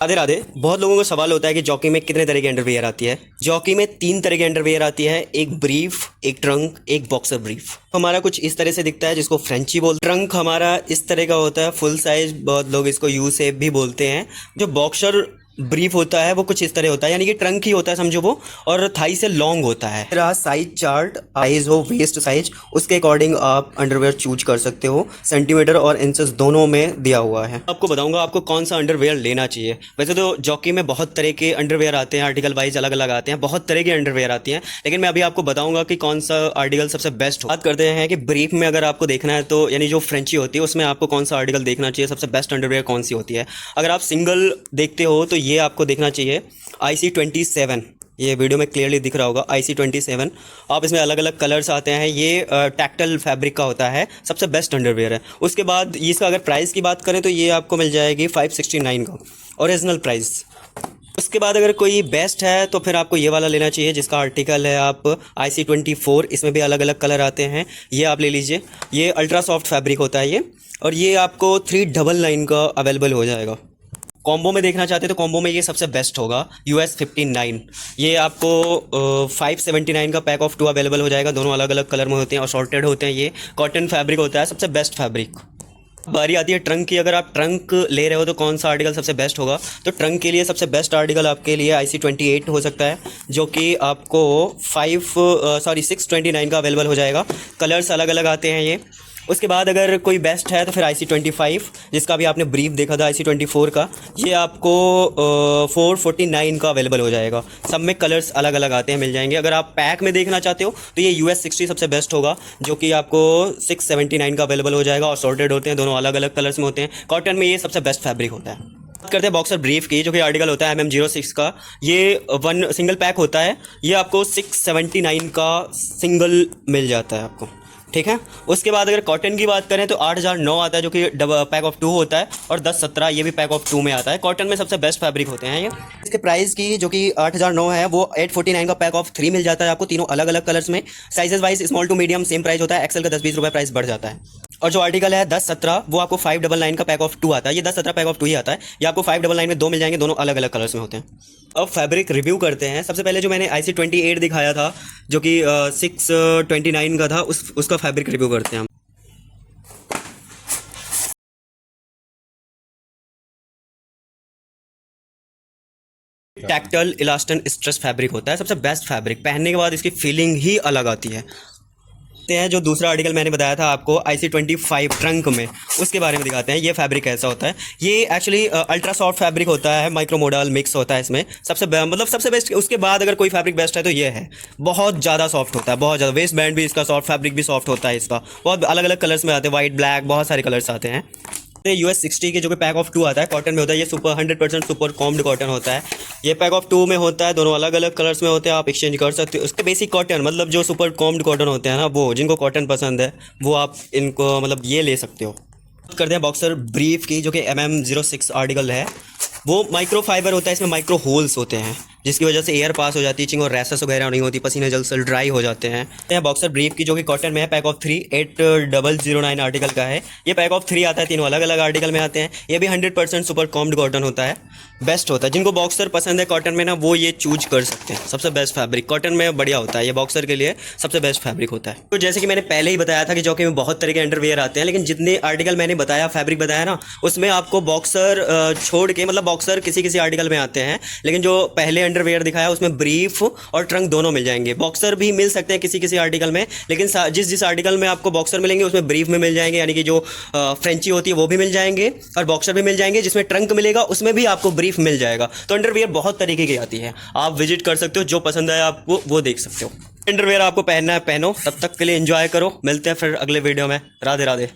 राधे राधे। बहुत लोगों को सवाल होता है कि जॉकी में कितने तरह की अंडरवियर आती है। जॉकी में 3 तरह की अंडरवियर आती है, एक ब्रीफ, एक ट्रंक, एक बॉक्सर ब्रीफ। हमारा कुछ इस तरह से दिखता है जिसको फ्रेंची बोलते हैं। ट्रंक हमारा इस तरह का होता है, फुल साइज, बहुत लोग इसको यू शेप भी बोलते हैं। जो बॉक्सर ब्रीफ होता है वो कुछ इस तरह होता है, यानी कि ट्रंक ही होता है समझो वो, और थाई से लॉन्ग होता है। रहा साइज चार्ट, साइज हो वेस्ट साइज, उसके अकॉर्डिंग आप अंडरवेयर चूज कर सकते हो। सेंटीमीटर और इंचेस दोनों में दिया हुआ है। आपको बताऊंगा आपको कौन सा अंडरवेयर लेना चाहिए। वैसे तो जॉकी में बहुत तरह के अंडरवेयर आते हैं, आर्टिकल वाइज अलग अलग आते हैं, बहुत तरह के अंडरवेयर आती हैं, लेकिन मैं अभी आपको बताऊंगा कि कौन सा आर्टिकल सबसे बेस्ट हो। बात करते हैं कि ब्रीफ में अगर आपको देखना है तो यानी जो फ्रेंची होती है उसमें आपको कौन सा आर्टिकल देखना चाहिए, सबसे बेस्ट अंडरवेयर कौन सी होती है। अगर आप सिंगल देखते हो तो ये आपको देखना चाहिए IC27। ये वीडियो में क्लियरली दिख रहा होगा IC27। आप इसमें अलग अलग कलर्स आते हैं। ये टैक्टल फैब्रिक का होता है, सबसे बेस्ट अंडरवेयर है। उसके बाद इसका अगर प्राइस की बात करें तो ये आपको मिल जाएगी 569 का ओरिजिनल प्राइस। उसके बाद अगर कोई बेस्ट है तो फिर आपको ये वाला लेना चाहिए जिसका आर्टिकल है आप IC24। इसमें भी अलग अलग कलर आते हैं, ये आप ले लीजिए। ये अल्ट्रा सॉफ्ट फैब्रिक होता है ये, और ये आपको 399 का अवेलेबल हो जाएगा। कॉम्बो में देखना चाहते हैं तो कॉम्बो में ये सबसे बेस्ट होगा US59। ये आपको 579 का पैक ऑफ 2 अवेलेबल हो जाएगा। दोनों अलग अलग कलर में होते हैं और सॉर्टेड होते हैं। ये कॉटन फैब्रिक होता है, सबसे बेस्ट फैब्रिक। बारी आती है ट्रंक की। अगर आप ट्रंक ले रहे हो तो कौन सा आर्टिकल सबसे बेस्ट होगा, तो ट्रंक के लिए सबसे बेस्ट आर्टिकल आपके लिए IC28 हो सकता है, जो कि आपको 629 का अवेलेबल हो जाएगा। कलर्स अलग अलग आते हैं ये। उसके बाद अगर कोई बेस्ट है तो फिर IC25, जिसका भी आपने ब्रीफ देखा था IC24 का, ये आपको 449 का अवेलेबल हो जाएगा। सब में कलर्स अलग अलग आते हैं, मिल जाएंगे। अगर आप पैक में देखना चाहते हो तो ये US60 सबसे बेस्ट होगा, जो कि आपको 679 का अवेलेबल हो जाएगा। और सॉर्टेड होते हैं, दोनों अलग अलग कलर्स में होते हैं। कॉटन में ये सबसे बेस्ट फैब्रिक होता है। बात करते हैं बॉक्सर ब्रीफ की, जो कि आर्टिकल होता है MM06 का। ये 1 सिंगल पैक होता है। ये आपको 679 का सिंगल मिल जाता है आपको, ठीक है। उसके बाद अगर कॉटन की बात करें तो 8009 आता है, जो कि पैक ऑफ 2 होता है, और 1017 ये भी पैक ऑफ 2 में आता है। कॉटन में सबसे बेस्ट फैब्रिक होते हैं ये। इसके प्राइस की जो कि 8009 है वो 849 का पैक ऑफ 3 मिल जाता है आपको, तीनों अलग अलग कलर्स में। Sizes wise small to medium same price होता है, एक्सेल का 10-20 रुपये प्राइस बढ़ जाता है। और जो आर्टिकल है 1017 वो आपको 599 का पैक ऑफ 2 आता है। ये 1017 पैक ऑफ 2 ही आता है। ये आपको 599 में 2 मिल जाएंगे, दोनों अलग अलग कलर्स में होते हैं। अब फैब्रिक रिव्यू करते हैं। सबसे पहले जो मैंने IC28 दिखाया था, जो कि 629 का था, उसका फैब्रिक रिव्यू करते हैं हम। टैक्टल इलास्टन स्ट्रेस फैब्रिक होता है, सबसे बेस्ट फैब्रिक। पहनने के बाद इसकी फीलिंग ही अलग आती है। हैं जो दूसरा आर्टिकल मैंने बताया था आपको IC25 ट्रंक में, उसके बारे में दिखाते हैं। ये फैब्रिक कैसा होता है। ये एक्चुअली अल्ट्रा सॉफ्ट फैब्रिक होता है, माइक्रो मॉडल मिक्स होता है इसमें। सबसे बेस्ट। उसके बाद अगर कोई फैब्रिक बेस्ट है तो ये है, बहुत ज़्यादा सॉफ्ट होता है, बहुत ज़्यादा। वेस्ट बैंड भी इसका सॉफ्ट, फैब्रिक भी सॉफ्ट होता है इसका। बहुत अलग अलग कलर्स में आते हैं, वाइट, ब्लैक, बहुत सारे कलर्स आते हैं। US60 के जो कि पैक ऑफ 2 आता है, कॉटन में होता है। ये 100% सुपर कॉम्ड कॉटन होता है। ये पैक ऑफ 2 में होता है, दोनों अलग अलग कलर्स में होते हैं, आप एक्सचेंज कर सकते हो। उसके बेसिक कॉटन मतलब जो सुपर कॉम्ड कॉटन होते हैं ना, वो जिनको कॉटन पसंद है वो आप इनको मतलब ये ले सकते हो। करते हैं बॉक्सर ब्रीफ की, जो कि MM06 आर्टिकल है। वो माइक्रो फाइबर होता है, इसमें माइक्रो होल्स होते हैं, जिसकी वजह से एयर पास हो जाती है, चिंग और रैशेस वगैरह नहीं होती, पसीने जल्द से ड्राई हो जाते हैं। बॉक्सर ब्रीफ की जो कि कॉटन में है, पैक ऑफ 3 8009 आर्टिकल का है। ये पैक ऑफ 3 आता है, तीनों अलग अलग आर्टिकल में आते हैं। ये भी 100% सुपर कॉम्ड कॉटन होता है, बेस्ट होता है। जिनको बॉक्सर पसंद है कॉटन में ना, वो ये चूज कर सकते हैं। सबसे बेस्ट फैब्रिक कॉटन में बढ़िया होता है, ये बॉक्सर के लिए सबसे बेस्ट फैब्रिक होता है। तो जैसे कि मैंने पहले ही बताया था कि जो कि में बहुत तरह के अंडरवेयर आते हैं, लेकिन जितने आर्टिकल मैंने बताया, फैब्रिक बताया ना, उसमें आपको बॉक्सर छोड़ के, मतलब बॉक्सर किसी किसी आर्टिकल में आते हैं, लेकिन जो पहले अंडरवेयर दिखाया उसमें ब्रीफ और ट्रंक दोनों मिल जाएंगे। बॉक्सर भी मिल सकते हैं किसी किसी आर्टिकल में, लेकिन जिस आर्टिकल में आपको बॉक्सर मिलेंगे उसमें ब्रीफ में मिल जाएंगे, यानी कि जो फ्रेंची होती है वो भी मिल जाएंगे, और बॉक्सर भी मिल जाएंगे। जिसमें ट्रंक मिलेगा उसमें भी आपको ब्रीफ मिल जाएगा। तो अंडरवियर बहुत तरीके की आती है, आप विजिट कर सकते हो, जो पसंद है आपको वो देख सकते हो। अंडरवियर आपको पहनना है पहनो, तब तक के लिए एंजॉय करो। मिलते हैं फिर अगले वीडियो में। राधे राधे।